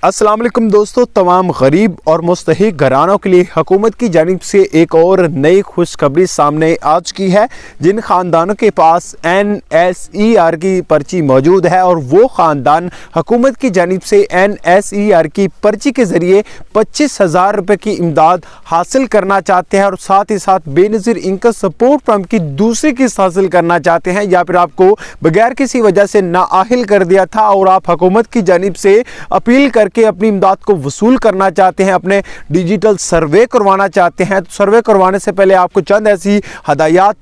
अस्सलाम वालेकुम दोस्तों, तमाम गरीब और मुस्तहिक घरानों के लिए हुकूमत की जानिब से एक और नई खुशखबरी सामने आ चुकी है। जिन ख़ानदानों के पास NSER की पर्ची मौजूद है और वो ख़ानदान हुकूमत की जानिब से NSER की पर्ची के ज़रिए 25,000 रुपये की इमदाद हासिल करना चाहते हैं और साथ ही साथ बेनज़ीर इनकम सपोर्ट फंड की दूसरी किस्त हासिल करना चाहते हैं, या फिर आपको बगैर किसी वजह से नाअहल कर दिया था और आप हुकूमत की जानिब से अपील करके अपनी इमदाद को वसूल करना चाहते हैं, अपने डिजिटल सर्वे करवाना चाहते हैं। तो सर्वे करवाने से पहले आपको चंद ऐसी हदायत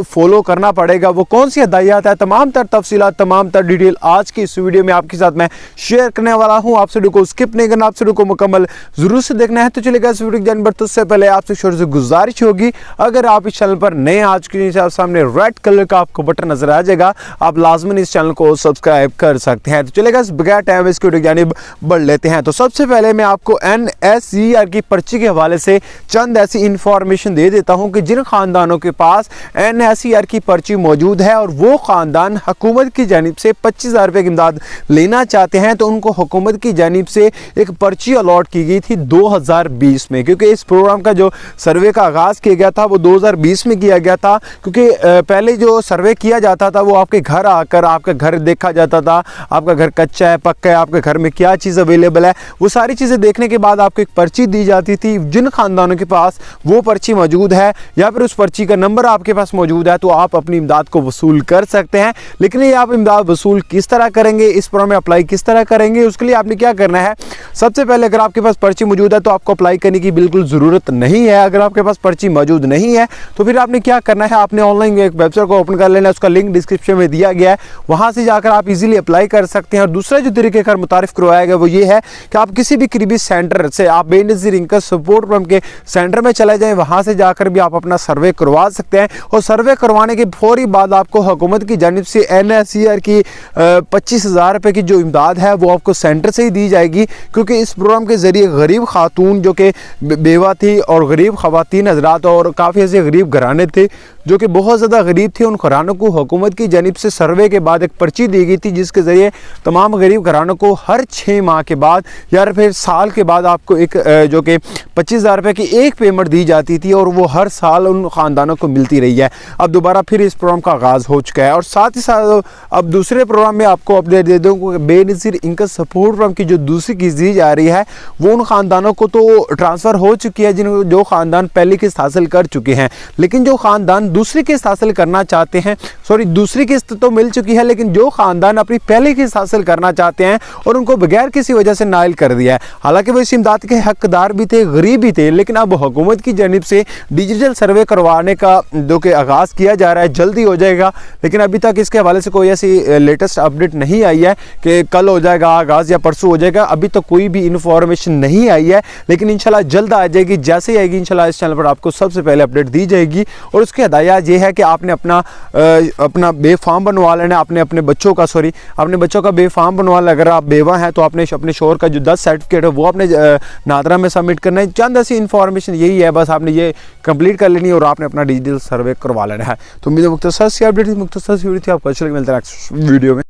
फॉलो करना पड़ेगा। वो कौन सी हदायत है, तमाम तर तफसीलात, तमाम तर डिटेल आज की इस वीडियो में आपके साथ मैं शेयर करने वाला हूं। आपसे वीडियो को स्किप नहीं करना, आपसे वीडियो को मुकम्मल जरूर से देखना है। तो चलिएगा इस वीडियो की जानवर तो उससे पहले आपसे छोटी सी गुजारिश होगी, अगर आप इस चैनल पर नए आज के सामने रेड कलर का आपको बटन नजर आ जाएगा, आप लाजमन इस चैनल को सब्सक्राइब कर सकते हैं। तो चलेगा इस बगैर टाइम इसकी वीडियो की जानिब बढ़ लेते हैं। तो सबसे पहले मैं आपको NSER की पर्ची के हवाले से चंद ऐसी इंफॉर्मेशन दे देता हूं कि जिन खानदानों के पास NSER की पर्ची मौजूद है और वो खानदान हुकूमत की जानिब से 25,000 रुपये की इमदाद लेना चाहते हैं, तो उनको हुकूमत की जानिब से एक पर्ची अलॉट की गई थी 2020 में। क्योंकि इस प्रोग्राम का जो सर्वे का आगाज़ किया गया था वो 2020 में किया गया था, क्योंकि पहले जो सर्वे किया जाता था वो आपके घर आकर आपका घर देखा जाता था, आपका घर कच्चा है पक्का है, आपके घर में क्या चीज़ अवेलेबल है, वो सारी चीज़ें देखने के बाद आपको एक पर्ची दी जाती थी। जिन खानदानों के पास वो पर्ची मौजूद है या फिर उस पर्ची का नंबर आपके पास मौजूद है, तो आप अपनी इमदाद को वसूल कर सकते हैं। लेकिन ये आप इमदाद वसूल किस तरह करेंगे, इस प्रोग्राम में अप्लाई किस तरह करेंगे, उसके लिए आपने क्या करना है। सबसे पहले अगर आपके पास पर्ची मौजूद है तो आपको अप्लाई करने की बिल्कुल ज़रूरत नहीं है। अगर आपके पास पर्ची मौजूद नहीं है तो फिर आपने क्या करना है, आपने ऑनलाइन एक वेबसाइट को ओपन कर लेना है, उसका लिंक डिस्क्रिप्शन में दिया गया है, वहाँ से जाकर आप इजीली अप्लाई कर सकते हैं। और दूसरा जो तरीक़ेकार मुतारिफ करवाया गया वो ये है कि आप किसी भी करीबी सेंटर से, आप बेनज़ीर इनकम सपोर्ट फंड के सेंटर में चले जाएं, वहाँ से जाकर भी आप अपना सर्वे करवा सकते हैं। और सर्वे करवाने के फौरी बाद आपको हुकूमत की जानिब से NSER की 25,000 रुपये की जो इमदाद है वो आपको सेंटर से ही दी जाएगी। क्योंकि इस प्रोग्राम के ज़रिए गरीब खातून जो कि बेवा थी और गरीब ख़वातीन हज़रात और काफ़ी ऐसे गरीब घराने थे जो कि बहुत ज़्यादा गरीब थे, उन घरानों को हुकूमत की जानिब से सर्वे के बाद एक पर्ची दी गई थी, जिसके ज़रिए तमाम गरीब घरानों को हर 6 माह के बाद या फिर साल के बाद आपको एक जो कि 25,000 रुपये की एक पेमेंट दी जाती थी और वो हर साल उन ख़ानदानों को मिलती रही है। अब दोबारा फिर इस प्रोग्राम का आगाज़ हो चुका है। और साथ ही साथ अब दूसरे प्रोग्राम में आपको अपडेट दे दूँ कि बेनज़ीर इनकम सपोर्ट फंड की जो दूसरी किस्त दी जा रही है वो उन ख़ानदानों को तो ट्रांसफ़र हो चुकी है जो ख़ानदान पहली किस्त हासिल कर चुके हैं। लेकिन जो ख़ानदान दूसरी किस्त हासिल करना चाहते हैं, दूसरी किस्त तो मिल चुकी है, लेकिन जो ख़ानदान अपनी पहली किस्त हासिल करना चाहते हैं और उनको बगैर किसी वजह से नाइल कर दिया है, हालांकि वो इस इमदाद के हकदार भी थे, गरीब भी थे, लेकिन अब हुकूमत की जानिब से डिजिटल सर्वे करवाने का जो कि आगाज़ किया जा रहा है, जल्दी हो जाएगा। लेकिन अभी तक इसके हवाले से कोई ऐसी लेटेस्ट अपडेट नहीं आई है कि कल हो जाएगा आगाज़ या परसों हो जाएगा, अभी तक कोई भी इन्फॉर्मेशन नहीं आई है। लेकिन इंशाल्लाह जल्द आ जाएगी, जैसे ही आएगी इंशाल्लाह इस चैनल पर आपको सबसे पहले अपडेट दी जाएगी। और उसकी हदायत ये है कि आपने अपना बे फॉर्म बनवा लेना, अपने बच्चों का बे फॉर्म बनवा लेना। अगर आप बेवा हैं तो आपने अपने शोहर का जो 10 सर्टिफिकेट है वो अपने नादरा में सबमिट करना है। चंद ऐसी इन्फॉर्मेशन यही है, बस आपने ये कंप्लीट कर लेनी है और आपने अपना डिजिटल सर्वे करवा लेना है। तो मुझे मुख्तसर सी अपडेट, मुख्तसर सी वीडियो थी, आपको अच्छी लगी, मिलता है नेक्स्ट वीडियो में।